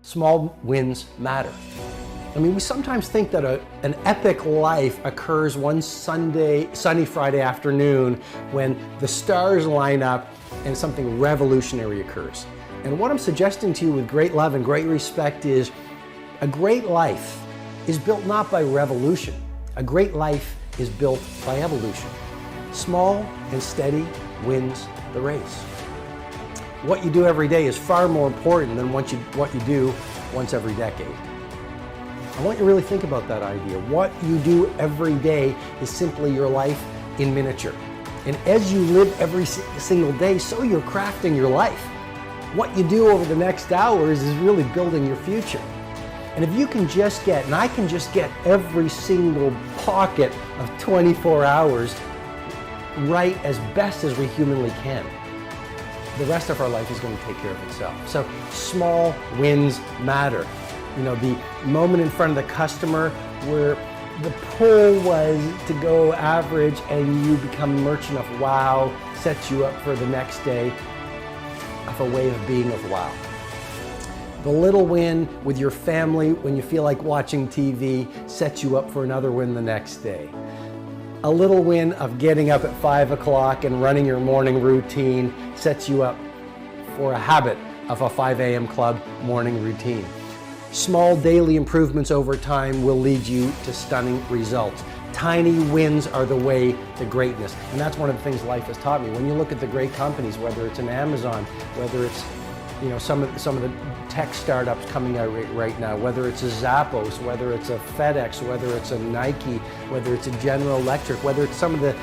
Small wins matter. I mean, we sometimes think that an epic life occurs one sunny Friday afternoon when the stars line up and something revolutionary occurs. And what I'm suggesting to you with great love and great respect is a great life is built not by revolution. A great life is built by evolution. Small and steady wins the race. What you do every day is far more important than what you do once every decade. I want you to really think about that idea. What you do every day is simply your life in miniature. And as you live every single day, so you're crafting your life. What you do over the next hours is really building your future. And if you can just get, and I can just get every single pocket of 24 hours right as best as we humanly can, the rest of our life is going to take care of itself. So small wins matter. You know, the moment in front of the customer where the pull was to go average and you become merchant of wow sets you up for the next day of a way of being of wow. The little win with your family when you feel like watching TV sets you up for another win the next day. A little win of getting up at 5 o'clock and running your morning routine sets you up for a habit of a 5 a.m. club morning routine. Small daily improvements over time will lead you to stunning results. Tiny wins are the way to greatness. And that's one of the things life has taught me. When you look at the great companies, whether it's an Amazon, whether it's some of the tech startups coming out right now, whether it's a Zappos, whether it's a FedEx, whether it's a Nike, whether it's a General Electric, whether it's some of the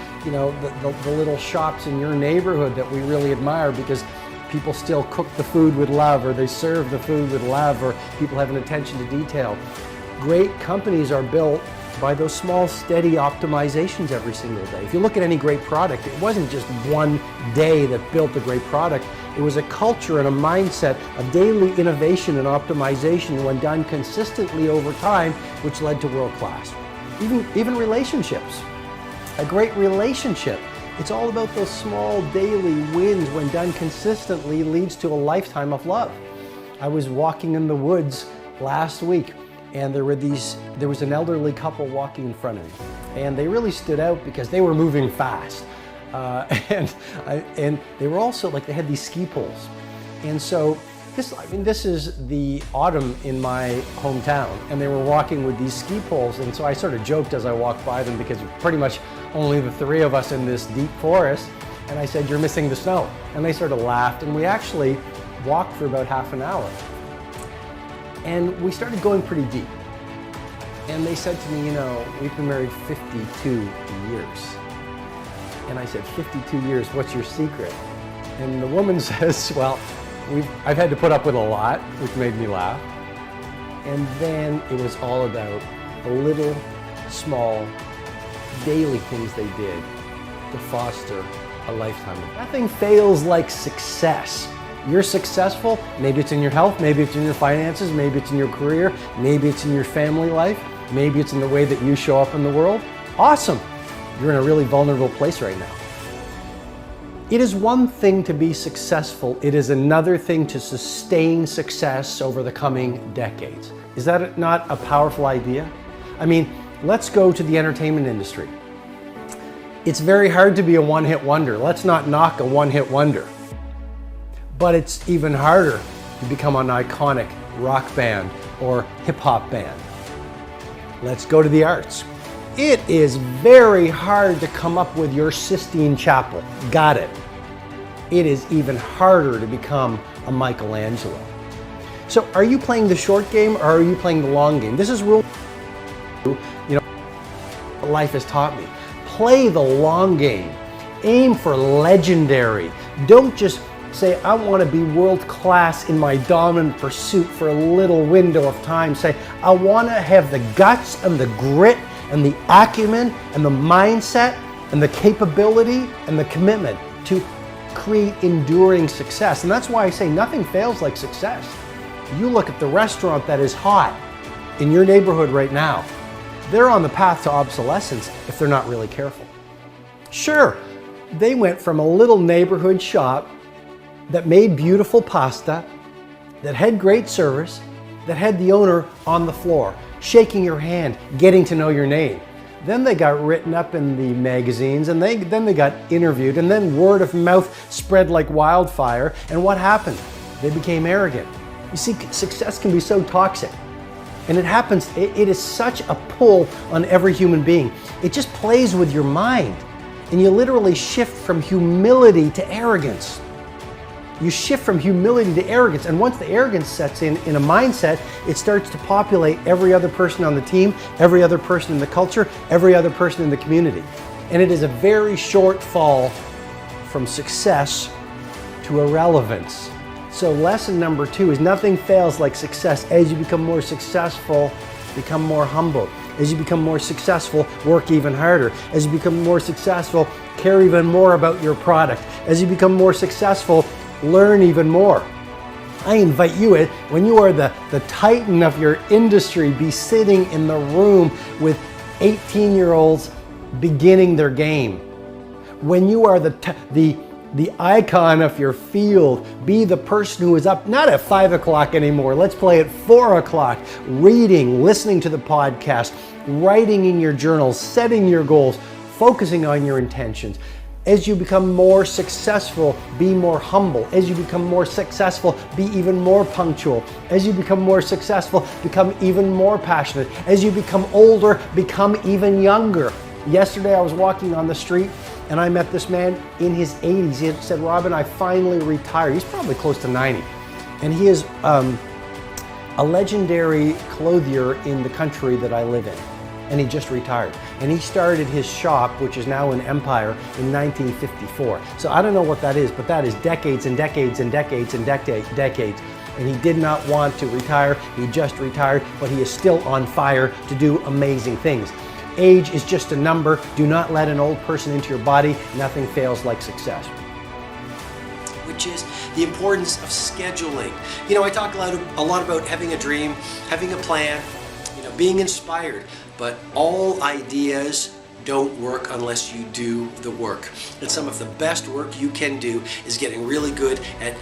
little shops in your neighborhood that we really admire because people still cook the food with love, or they serve the food with love, or people have an attention to detail. Great companies are built by those small, steady optimizations every single day. If you look at any great product, it wasn't just one day that built the great product. It was a culture and a mindset of daily innovation and optimization when done consistently over time, which led to world class. Even relationships. A great relationship, it's all about those small daily wins when done consistently leads to a lifetime of love. I was walking in the woods last week and there was an elderly couple walking in front of me, and they really stood out because they were moving fast. And they were also they had these ski poles. And so this is the autumn in my hometown, and they were walking with these ski poles. And so I sort of joked as I walked by them because pretty much only the three of us in this deep forest. And I said, "You're missing the snow." And they sort of laughed, and we actually walked for about half an hour. And we started going pretty deep. And they said to me, "We've been married 52 years." And I said, 52 years, what's your secret? And the woman says, "Well, I've had to put up with a lot," which made me laugh. And then it was all about the little, small, daily things they did to foster a lifetime. Nothing fails like success. You're successful, maybe it's in your health, maybe it's in your finances, maybe it's in your career, maybe it's in your family life, maybe it's in the way that you show up in the world. Awesome. You're in a really vulnerable place right now. It is one thing to be successful. It is another thing to sustain success over the coming decades. Is that not a powerful idea? I mean, let's go to the entertainment industry. It's very hard to be a one-hit wonder. Let's not knock a one-hit wonder. But it's even harder to become an iconic rock band or hip-hop band. Let's go to the arts. It is very hard to come up with your Sistine Chapel. Got it. It is even harder to become a Michelangelo. So are you playing the short game or are you playing the long game? This is rule, life has taught me. Play the long game. Aim for legendary. Don't just say, "I want to be world class in my dominant pursuit for a little window of time." Say, "I want to have the guts and the grit and the acumen and the mindset and the capability and the commitment to create enduring success." And that's why I say nothing fails like success. You look at the restaurant that is hot in your neighborhood right now. They're on the path to obsolescence if they're not really careful. Sure, they went from a little neighborhood shop that made beautiful pasta, that had great service, that had the owner on the floor, shaking your hand, getting to know your name. Then they got written up in the magazines, and then they got interviewed, and then word of mouth spread like wildfire. And what happened? They became arrogant. You see, success can be so toxic. And it happens, it is such a pull on every human being. It just plays with your mind. And you literally shift from humility to arrogance. You shift from humility to arrogance. And once the arrogance sets in a mindset, it starts to populate every other person on the team, every other person in the culture, every other person in the community. And it is a very short fall from success to irrelevance. So lesson number 2 is nothing fails like success. As you become more successful, become more humble. As you become more successful, work even harder. As you become more successful, care even more about your product. As you become more successful, learn even more. I invite you, when you are the titan of your industry, be sitting in the room with 18-year-olds beginning their game. When you are the icon of your field, be the person who is up not at 5 o'clock anymore. Let's play at 4 o'clock, reading, listening to the podcast, writing in your journals, setting your goals, focusing on your intentions. As you become more successful, be more humble. As you become more successful, be even more punctual. As you become more successful, become even more passionate. As you become older, become even younger. Yesterday I was walking on the street and I met this man in his 80s. He had said, "Robin, I finally retired." He's probably close to 90. And he is a legendary clothier in the country that I live in. And he just retired. And he started his shop, which is now an empire, in 1954. So I don't know what that is, but that is decades and decades and decades and decades. And he did not want to retire. He just retired, but he is still on fire to do amazing things. Age is just a number. Do not let an old person into your body. Nothing fails like success. Which is the importance of scheduling. You know, I talk a lot about having a dream, having a plan, being inspired, but all ideas don't work unless you do the work. And some of the best work you can do is getting really good at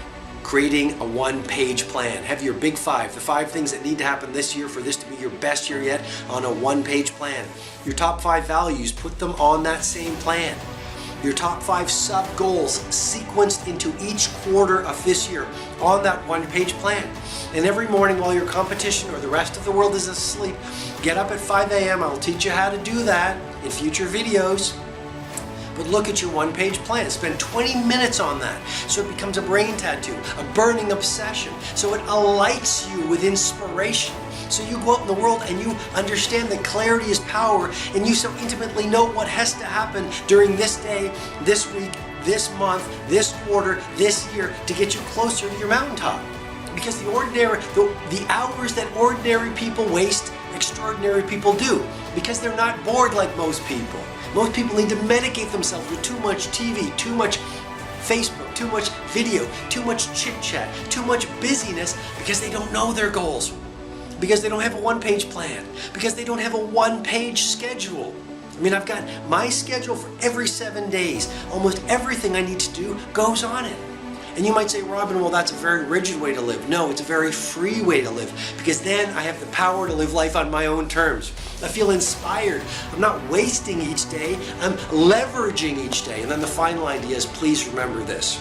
creating a one-page plan. Have your big 5, the 5 things that need to happen this year for this to be your best year yet, on a one-page plan. Your top 5 values, put them on that same plan. Your top 5 sub-goals sequenced into each quarter of this year on that one-page plan. And every morning while your competition or the rest of the world is asleep, get up at 5 a.m. I'll teach you how to do that in future videos. But look at your one-page plan. Spend 20 minutes on that so it becomes a brain tattoo, a burning obsession, so it alights you with inspiration. So you go out in the world and you understand that clarity is power, and you so intimately know what has to happen during this day, this week, this month, this quarter, this year to get you closer to your mountaintop. Because the hours that ordinary people waste, extraordinary people do. Because they're not bored like most people. Most people need to medicate themselves with too much TV, too much Facebook, too much video, too much chit-chat, too much busyness, because they don't know their goals. Because they don't have a one-page plan. Because they don't have a one-page schedule. I mean, I've got my schedule for every 7 days. Almost everything I need to do goes on it. And you might say, Robin, well, that's a very rigid way to live. No, it's a very free way to live, because then I have the power to live life on my own terms. I feel inspired. I'm not wasting each day. I'm leveraging each day. And then the final idea is, please remember this.